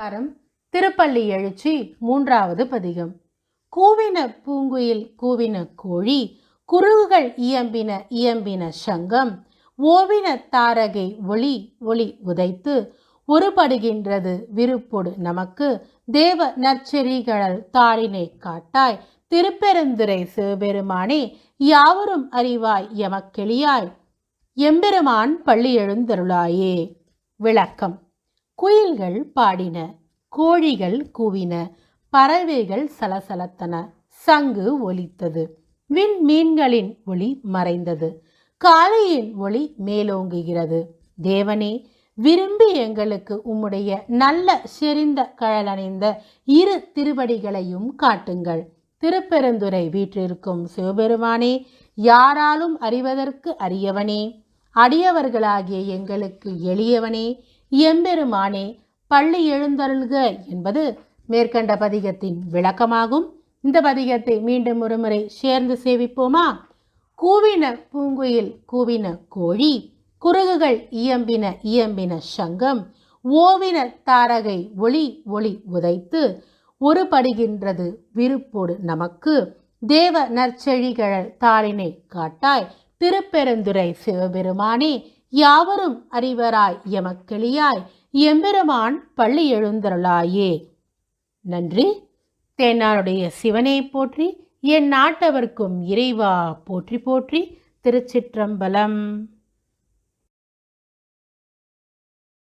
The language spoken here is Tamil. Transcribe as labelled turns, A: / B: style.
A: அதிகாரம் திருப்பள்ளி எழுச்சி மூன்றாவது பதிகம். கூவின பூங்குயில் கூவின கோழி, குருகுகள் இயம்பின இயம்பின சங்கம், ஓவின தாரகை ஒளி ஒளி உதைத்து, ஒருபடுகின்றது விருப்பொடு நமக்கு, தேவ நற்செறிகழல் தாளினை காட்டாய், திருப்பெருந்துறை சிவபெருமானே, யாவரும் அறிவாய் எமக்கெளியாய், எம்பெருமான் பள்ளி எழுந்தருளாயே. விளக்கம். குயில்கள் பாடின, கோழிகள் கூவின, பறவைகள் சலசலத்தன, சங்கு ஒலித்தது, விண்மீன்களின் ஒளி மறைந்தது, காளையின் ஒளி மேலோங்குகிறது. தேவனே, விரும்பி எங்களுக்கு உம்முடைய நல்ல செறிந்த கழலணிந்த இரு திருவடிகளையும் காட்டுங்கள். திருப்பெருந்துறை வீற்றிருக்கும் சிவபெருமானே, யாராலும் அறிவதற்கு அரியவனே, அடியவர்களாகிய எங்களுக்கு எளியவனே, எம்பெருமானே பள்ளி எழுந்தருள்க என்பது மேற்கண்ட பதிகத்தின் விளக்கமாகும். இந்த பதிகத்தை மீண்டும் ஒருமுறை சேர்ந்து சேவிப்போமா? கூவின பூங்குயில் கூவின கோழி, குருகுகள் இயம்பின இயம்பின சங்கம், ஓவின தாரகை ஒளி ஒளி உதைத்து, ஒருபடுகின்றது விருப்போடு நமக்கு, தேவ நற்செழிகழல் தாளினை காட்டாய், திருப்பெருந்துறை சிவபெருமானே, யாவரும் அறிவராய் எமக்கெளியாய், எம்பெருமான் பள்ளி எழுந்தருளாயே. நன்றி. தென்னாடுடைய சிவனை போற்றி, என் நாட்டவர்க்கும் இறைவா போற்றி போற்றி. திருச்சிற்றம்பலம்.